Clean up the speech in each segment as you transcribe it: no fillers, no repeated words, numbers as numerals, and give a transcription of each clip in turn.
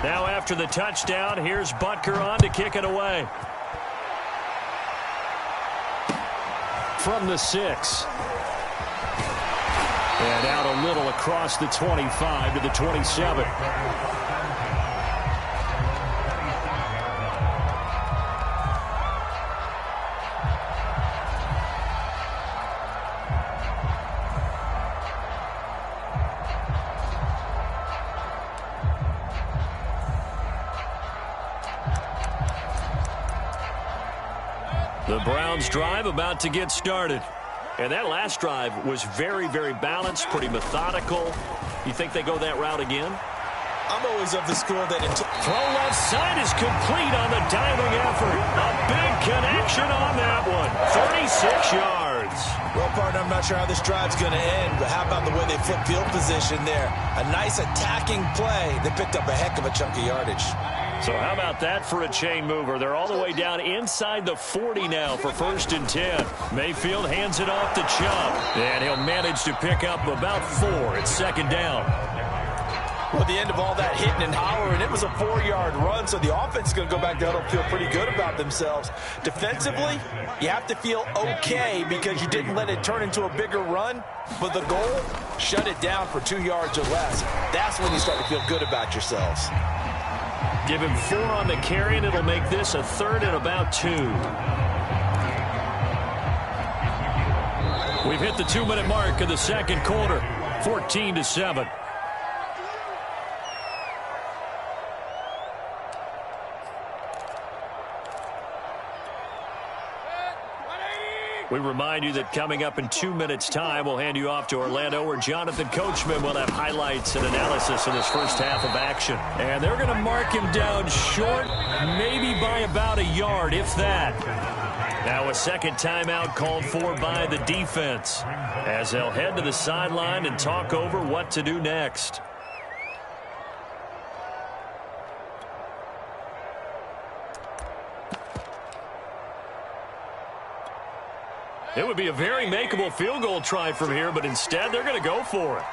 Now after the touchdown, here's Butker on to kick it away. From the 6. And out a little across the 25 to the 27. The Browns drive about to get started. And that last drive was very, very balanced, pretty methodical. You think they go that route again? I'm always of the school that throw left side is complete on the diving effort. A big connection on that one. 36 yards. Well, partner, I'm not sure how this drive's going to end, but how about the way they flip field position there? A nice attacking play. They picked up a heck of a chunk of yardage. So how about that for a chain mover? They're all the way down inside the 40 now for 1st and 10. Mayfield hands it off to Chubb, and he'll manage to pick up about 4 at 2nd down. Well, the end of all that hitting and hollering, it was a 4-yard run, so the offense is going to go back down and feel pretty good about themselves. Defensively, you have to feel okay because you didn't let it turn into a bigger run, but the goal, shut it down for 2 yards or less. That's when you start to feel good about yourselves. Give him 4 on the carry, and it'll make this a 3rd and about 2. We've hit the 2-minute mark of the 2nd quarter, 14-7. We remind you that coming up in 2 minutes' time, we'll hand you off to Orlando, where Jonathan Coachman will have highlights and analysis of this first half of action. And they're going to mark him down short, maybe by about a yard, if that. Now a second timeout called for by the defense, as they'll head to the sideline and talk over what to do next. It would be a very makeable field goal try from here, but instead they're going to go for it.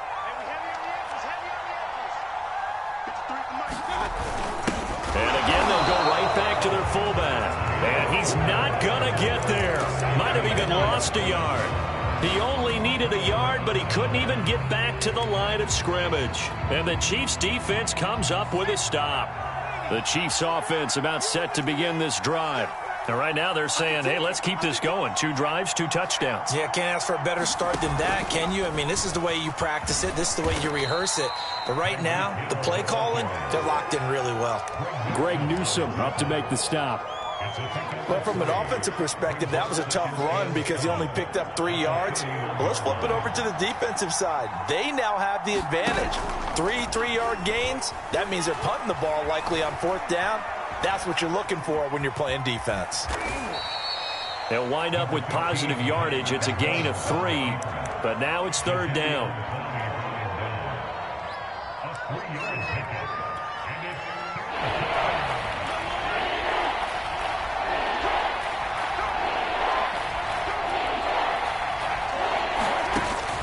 And again, they'll go right back to their fullback. And he's not going to get there. Might have even lost a yard. He only needed a yard, but he couldn't even get back to the line of scrimmage. And the Chiefs' defense comes up with a stop. The Chiefs' offense about set to begin this drive. And right now they're saying, hey, let's keep this going. 2 drives, 2 touchdowns. Yeah, can't ask for a better start than that, can you? I mean, this is the way you practice it. This is the way you rehearse it. But right now, the play calling, they're locked in really well. Greg Newsome up to make the stop. Well, from an offensive perspective, that was a tough run because he only picked up 3 yards. Well, let's flip it over to the defensive side. They now have the advantage. 3 3-yard gains. That means they're punting the ball likely on 4th down. That's what you're looking for when you're playing defense. They'll wind up with positive yardage. It's a gain of 3, but now it's 3rd down.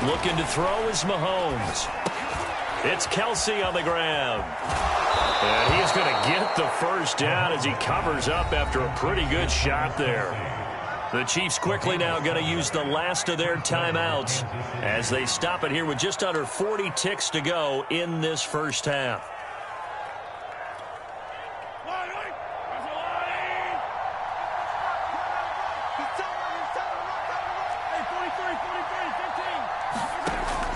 Looking to throw is Mahomes. It's Kelsey on the ground. And he's going to get the 1st down as he covers up after a pretty good shot there. The Chiefs quickly now going to use the last of their timeouts as they stop it here with just under 40 ticks to go in this first half.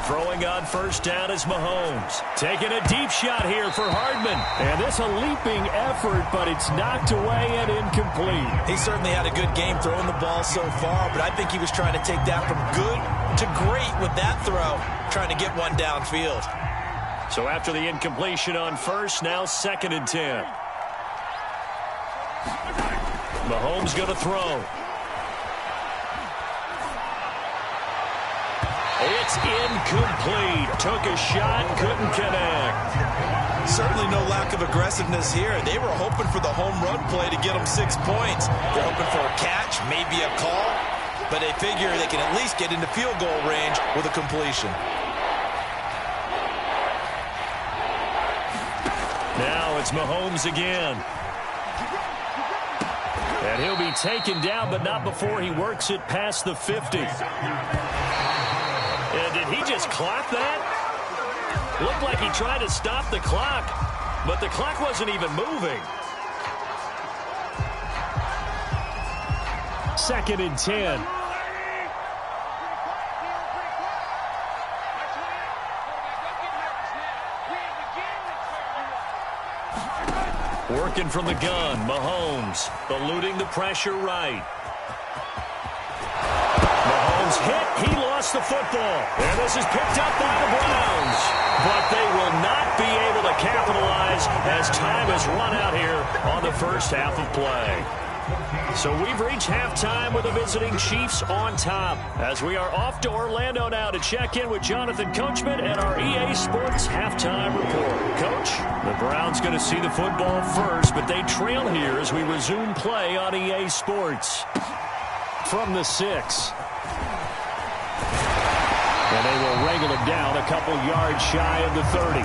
Throwing on 1st down is Mahomes. Taking a deep shot here for Hardman. And this a leaping effort, but it's knocked away and incomplete. He certainly had a good game throwing the ball so far, but I think he was trying to take that from good to great with that throw, trying to get one downfield. So after the incompletion on 1st, now 2nd and 10. Mahomes going to throw. It's incomplete. Took a shot, couldn't connect. Certainly no lack of aggressiveness here. They were hoping for the home run play to get them 6 points. They're hoping for a catch, maybe a call, but they figure they can at least get into field goal range with a completion. Now it's Mahomes again. And he'll be taken down, but not before he works it past the 50. And did he just clock that? Looked like he tried to stop the clock, but the clock wasn't even moving. 2nd and 10. Working from the gun, Mahomes eluding the pressure right. Mahomes hit, he lost the football. And this is picked up by the Browns. But they will not be able to capitalize as time has run out here on the first half of play. So we've reached halftime with the visiting Chiefs on top, as we are off to Orlando now to check in with Jonathan Coachman and our EA Sports halftime report. Coach, the Browns going to see the football first, but they trail here as we resume play on EA Sports. From the 6. And they will wrangle it down a couple yards shy of the 30.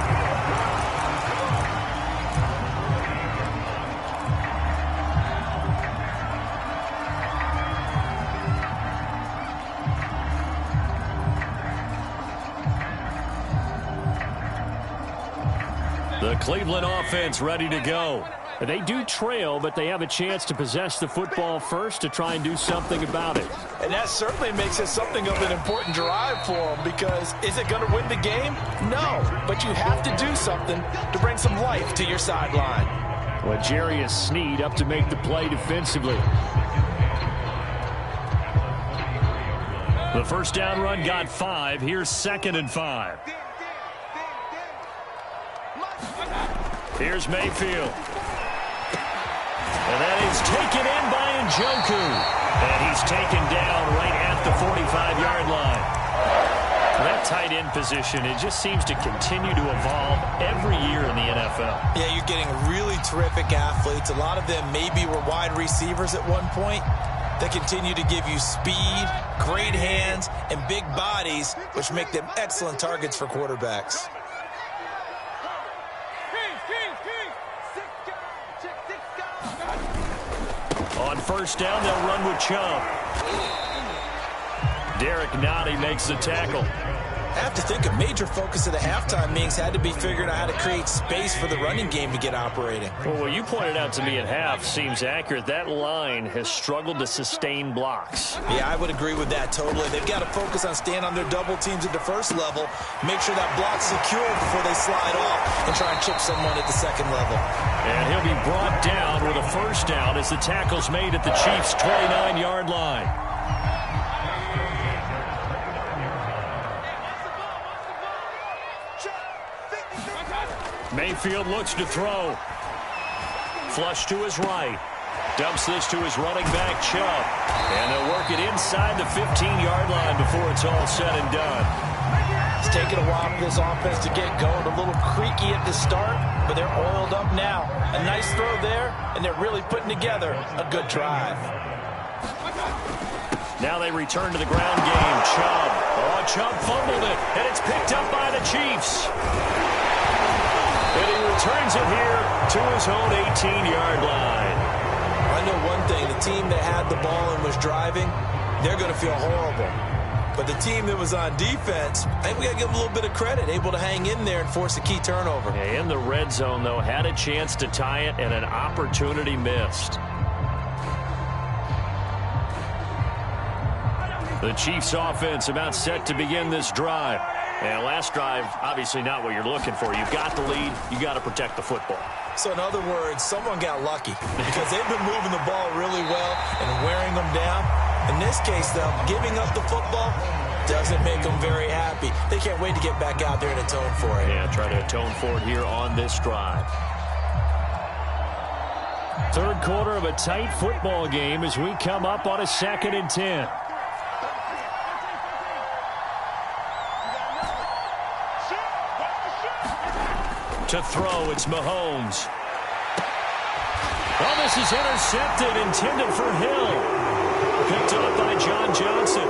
The Cleveland offense ready to go. They do trail, but they have a chance to possess the football first to try and do something about it. And that certainly makes it something of an important drive for them, because is it going to win the game? No, but you have to do something to bring some life to your sideline. Well, Jarius Sneed up to make the play defensively. The first down run got 5. Here's 2nd and 5. Here's Mayfield. And that is taken in by Njoku. And he's taken down right at the 45-yard line. That tight end position, it just seems to continue to evolve every year in the NFL. Yeah, you're getting really terrific athletes. A lot of them maybe were wide receivers at one point. They continue to give you speed, great hands, and big bodies, which make them excellent targets for quarterbacks. On first down, they'll run with Chubb. Derek Nottie makes the tackle. I have to think a major focus of the halftime meetings had to be figuring out how to create space for the running game to get operating. Well, what you pointed out to me at half seems accurate. That line has struggled to sustain blocks. Yeah, I would agree with that totally. They've got to focus on staying on their double teams at the first level, make sure that block's secured before they slide off and try and chip someone at the second level. And he'll be brought down with a first down as the tackle's made at the Chiefs' 29-yard line. Mayfield looks to throw. Flush to his right. Dumps this to his running back, Chubb. And they'll work it inside the 15-yard line before it's all said and done. It's taken a while for this offense to get going. A little creaky at the start, but they're oiled up now. A nice throw there, and they're really putting together a good drive. Now they return to the ground game. Chubb. Oh, Chubb fumbled it, and it's picked up by the Chiefs. And he returns it here to his own 18-yard line. I know one thing. The team that had the ball and was driving, they're going to feel horrible. But the team that was on defense, I think we got to give them a little bit of credit, able to hang in there and force a key turnover. Yeah, in the red zone, though, had a chance to tie it and an opportunity missed. The Chiefs offense about set to begin this drive. And last drive, obviously not what you're looking for. You've got the lead. You got to protect the football. So in other words, someone got lucky because they've been moving the ball really well and wearing them down. In this case, though, giving up the football doesn't make them very happy. They can't wait to get back out there and atone for it. Yeah, try to atone for it here on this drive. Third quarter of a tight football game as we come up on a 2nd and 10. To throw, it's Mahomes. Oh, this is intercepted, intended for Hill. Picked up by John Johnson.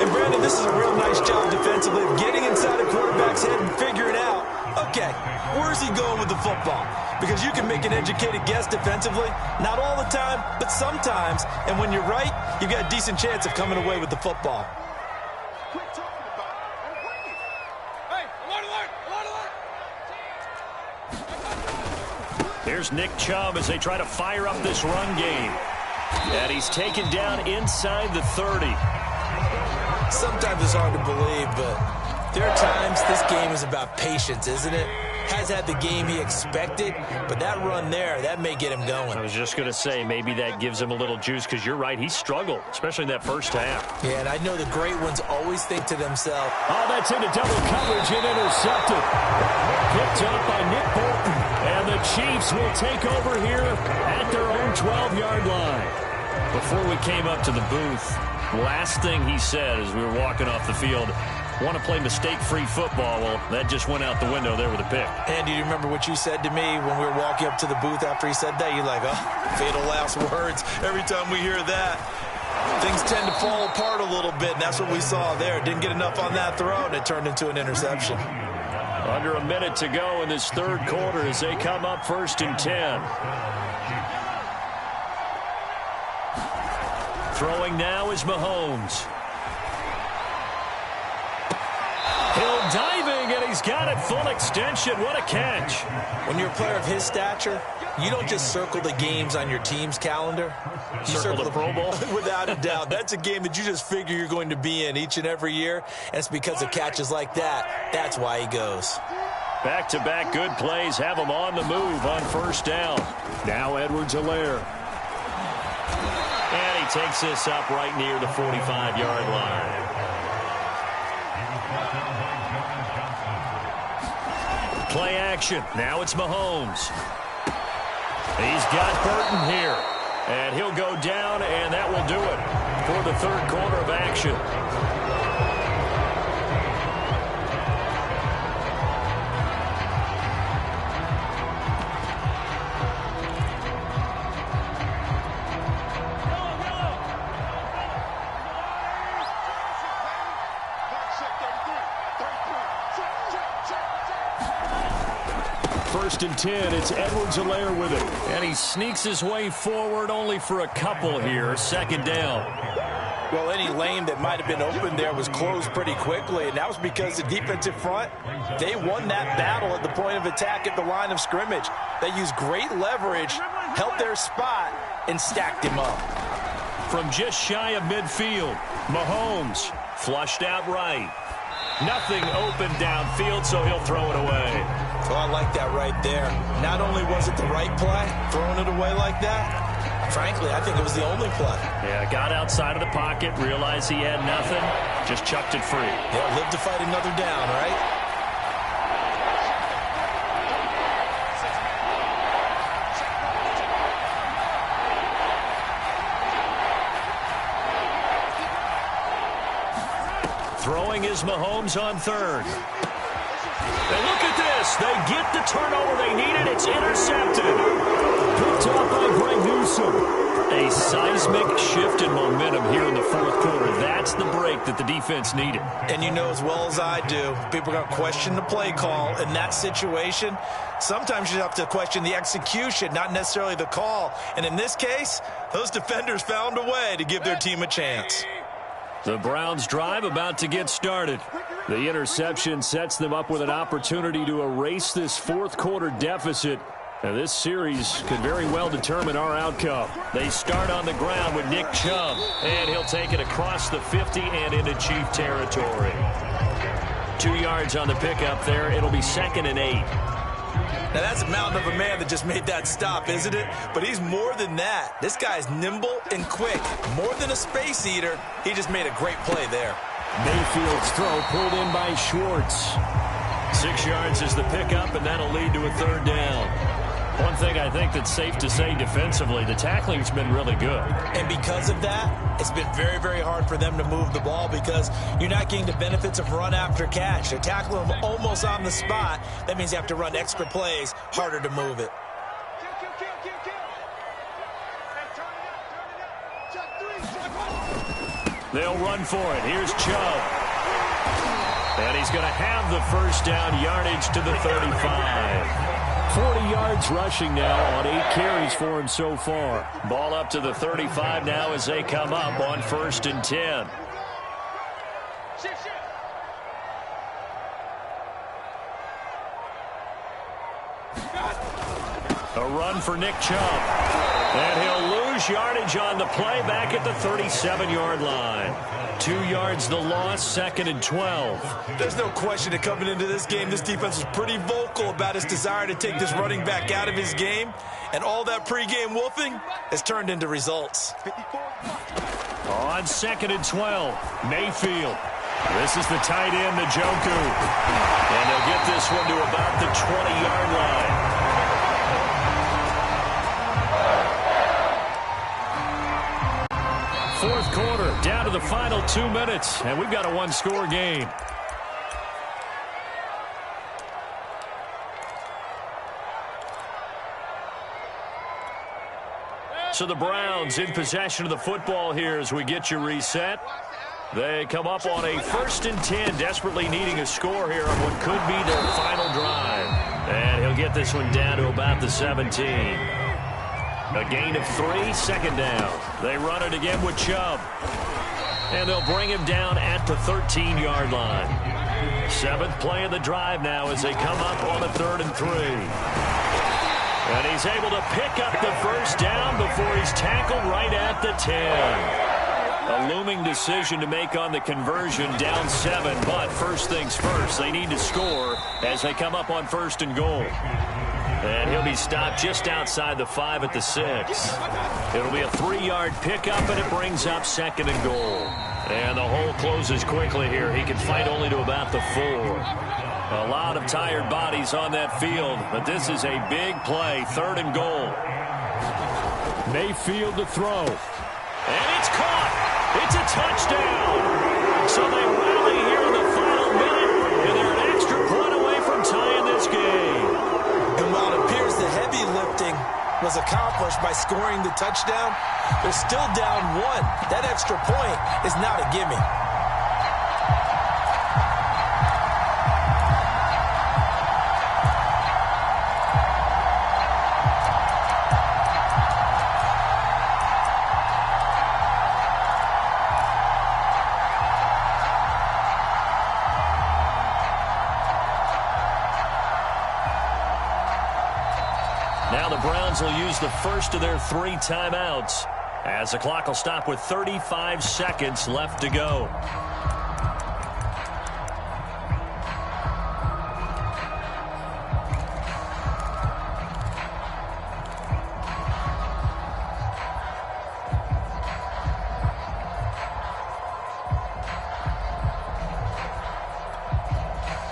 And, Brandon, this is a real nice job defensively of getting inside a quarterback's head and figuring out, okay, where's he going with the football? Because you can make an educated guess defensively, not all the time, but sometimes. And when you're right, you've got a decent chance of coming away with the football. Here's Nick Chubb as they try to fire up this run game. And he's taken down inside the 30. Sometimes it's hard to believe, but there are times this game is about patience, isn't it? Has had the game he expected, but that run there, that may get him going. I was just going to say, maybe that gives him a little juice, because you're right, he struggled, especially in that first half. Yeah, and I know the great ones always think to themselves, oh, that's into double coverage and intercepted. Picked up by Nick Bolton, and the Chiefs will take over here at their own 12-yard line. Before we came up to the booth, last thing he said as we were walking off the field, want to play mistake-free football. Well, that just went out the window there with a pick. And do you remember what you said to me when we were walking up to the booth after he said that? You're like, oh, fatal last words. Every time we hear that, things tend to fall apart a little bit, and that's what we saw there. Didn't get enough on that throw, and it turned into an interception. Under a minute to go in this third quarter as they come up 1st and 10. Throwing now is Mahomes. Hill diving, and he's got it full extension. What a catch. When you're a player of his stature, you don't just circle the games on your team's calendar. You circle the Pro Bowl? Without a doubt. That's a game that you just figure you're going to be in each and every year, and it's because of catches like that. That's why he goes. Back-to-back good plays have him on the move on first down. Now Edwards-Helaire. And he takes this up right near the 45-yard line. Play action. Now it's Mahomes. He's got Burton here. And he'll go down, and that will do it for the third quarter of action. First and 10, it's Edwards-Helaire with it. And he sneaks his way forward only for a couple here. Second down. Well, any lane that might have been open there was closed pretty quickly, and that was because the defensive front, they won that battle at the point of attack at the line of scrimmage. They used great leverage, held their spot, and stacked him up. From just shy of midfield, Mahomes flushed out right. Nothing open downfield, so he'll throw it away. Oh, I like that right there. Not only was it the right play, throwing it away like that, frankly, I think it was the only play. Yeah, got outside of the pocket, realized he had nothing, just chucked it free. Yeah, live to fight another down, right? Throwing is Mahomes on third. And look at this. They get the turnover they needed. It's intercepted. Picked up by Greg Newsome. A seismic shift in momentum here in the fourth quarter. That's the break that the defense needed. And you know as well as I do, people are going to question the play call in that situation. Sometimes you have to question the execution, not necessarily the call. And in this case, those defenders found a way to give their team a chance. The Browns' drive about to get started. The interception sets them up with an opportunity to erase this fourth quarter deficit. And this series could very well determine our outcome. They start on the ground with Nick Chubb, and he'll take it across the 50 and into Chief territory. 2 yards on the pickup there. It'll be 2nd and 8. Now, that's a mountain of a man that just made that stop, isn't it? But he's more than that. This guy's nimble and quick. More than a space eater, he just made a great play there. Mayfield's throw pulled in by Schwartz. 6 yards is the pickup, and that'll lead to a third down. One thing I think that's safe to say defensively, the tackling's been really good. And because of that, it's been very, very hard for them to move the ball because you're not getting the benefits of run after catch. They're tackling them almost on the spot. That means you have to run extra plays, harder to move it. They'll run for it. Here's Chubb. And he's going to have the first down, yardage to the 35. 40 yards rushing now on 8 carries for him so far. Ball up to the 35 now as they come up on 1st and 10. A run for Nick Chubb. And he'll lose yardage on the play back at the 37-yard line. 2 yards the loss, 2nd and 12. There's no question that coming into this game, this defense was pretty vocal about its desire to take this running back out of his game. And all that pregame wolfing has turned into results. On 2nd and 12, Mayfield. This is the tight end, Njoku. And they'll get this one to about the 20-yard line. Fourth quarter, down to the final 2 minutes, and we've got a one-score game. So the Browns in possession of the football here as we get you reset. They come up on a 1st and 10, desperately needing a score here on what could be their final drive. And he'll get this one down to about the 17. A gain of 3, 2nd down. They run it again with Chubb. And they'll bring him down at the 13-yard line. 7th play of the drive now as they come up on a 3rd and 3. And he's able to pick up the first down before he's tackled right at the 10. A looming decision to make on the conversion, down 7. But first things first, they need to score as they come up on 1st and goal. And he'll be stopped just outside the 5 at the 6. It'll be a 3-yard pickup, and it brings up 2nd and goal. And the hole closes quickly here. He can fight only to about the 4. A lot of tired bodies on that field, but this is a big play, 3rd and goal. Mayfield to throw. And it's caught. It's a touchdown. So they rally here in the final minute, and they're an extra point away from tying this game. And while it appears the heavy lifting was accomplished by scoring the touchdown, they're still down 1. That extra point is not a gimme. Now the Browns will use the first of their 3 timeouts as the clock will stop with 35 seconds left to go.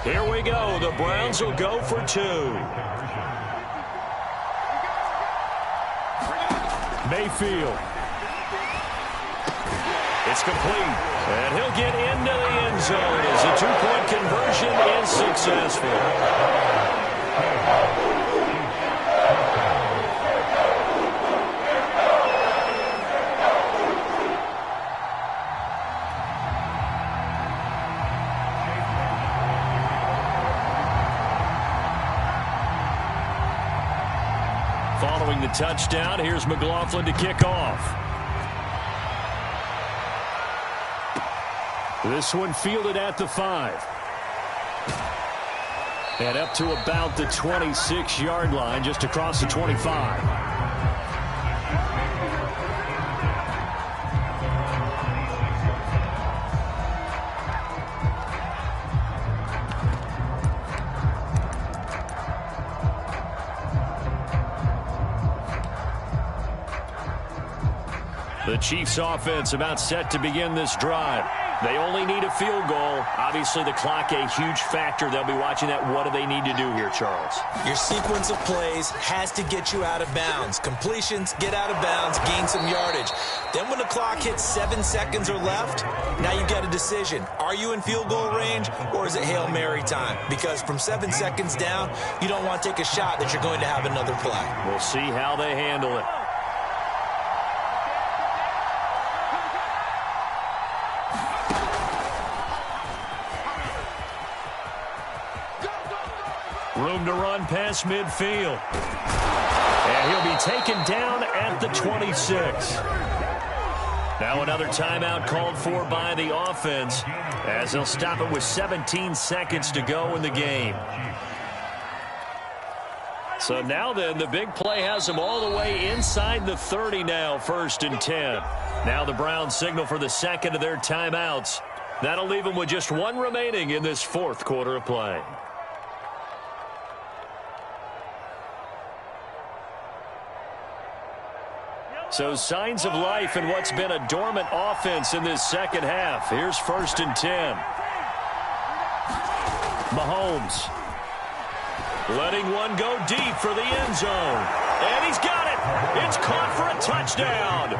Here we go. The Browns will go for 2. Mayfield. It's complete. And he'll get into the end zone as the 2-point conversion is successful. Following the touchdown, here's McLaughlin to kick off. This one fielded at the 5. And up to about the 26-yard line, just across the 25. The Chiefs offense about set to begin this drive. They only need a field goal. Obviously, the clock a huge factor. They'll be watching that. What do they need to do here, Charles? Your sequence of plays has to get you out of bounds. Completions, get out of bounds, gain some yardage. Then when the clock hits 7 seconds or left, now you've got a decision. Are you in field goal range, or is it Hail Mary time? Because from 7 seconds down, you don't want to take a shot that you're going to have another play. We'll see how they handle it. Room to run past midfield. And he'll be taken down at the 26. Now another timeout called for by the offense as they'll stop it with 17 seconds to go in the game. So now then, the big play has them all the way inside the 30 now, 1st and 10. Now the Browns signal for the second of their timeouts. That'll leave them with just one remaining in this 4th quarter of play. So signs of life in what's been a dormant offense in this second half. Here's 1st and 10. Mahomes letting one go deep for the end zone. And he's got it. It's caught for a touchdown.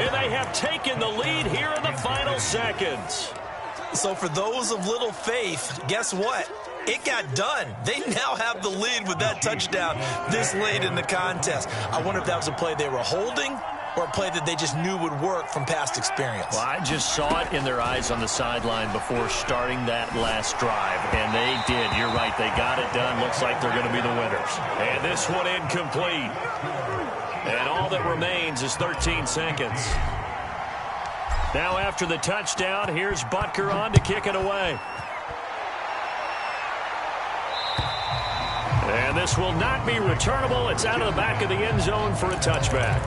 And they have taken the lead here in the final seconds. So for those of little faith, guess what? It got done. They now have the lead with that touchdown this late in the contest. I wonder if that was a play they were holding or a play that they just knew would work from past experience. Well, I just saw it in their eyes on the sideline before starting that last drive, and they did. You're right. They got it done. Looks like they're going to be the winners. And this one incomplete. And all that remains is 13 seconds. Now after the touchdown, here's Butker on to kick it away. And this will not be returnable. It's out of the back of the end zone for a touchback.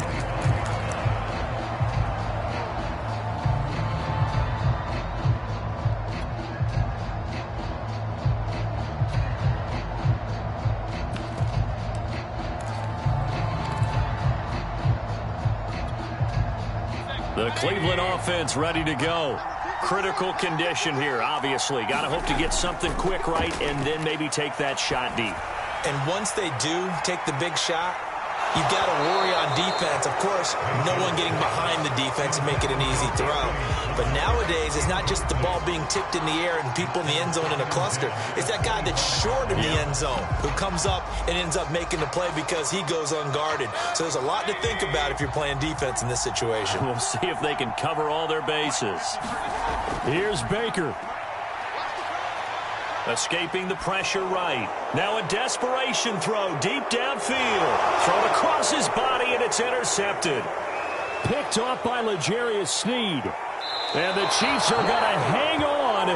The Cleveland offense ready to go. Critical condition here, obviously. Got to hope to get something quick right and then maybe take that shot deep. And once they do take the big shot, you've got to worry on defense. Of course, no one getting behind the defense and make it an easy throw. But nowadays, it's not just the ball being tipped in the air and people in the end zone in a cluster. It's that guy that's short in the end zone who comes up and ends up making the play because he goes unguarded. So there's a lot to think about if you're playing defense in this situation. We'll see if they can cover all their bases. Here's Baker. Escaping the pressure right. Now a desperation throw deep downfield. Thrown across his body, and it's intercepted. Picked off by L'Jarius Sneed. And the Chiefs are going to hang on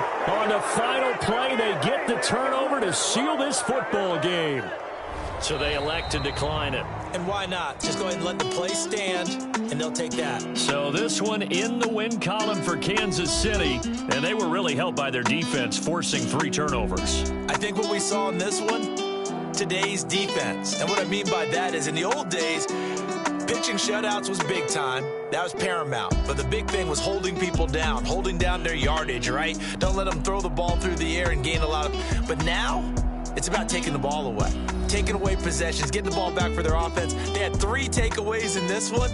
the final play. They get the turnover to seal this football game. So they elect to decline it. And why not? Just go ahead and let the play stand, and they'll take that. So this one in the win column for Kansas City, and they were really helped by their defense, forcing 3 turnovers. I think what we saw in this one, today's defense. And what I mean by that is in the old days, pitching shutouts was big time. That was paramount. But the big thing was holding people down, holding down their yardage, right? Don't let them throw the ball through the air and gain a lot of... But now, it's about taking the ball away. Taking away possessions, getting the ball back for their offense. They had 3 takeaways in this one.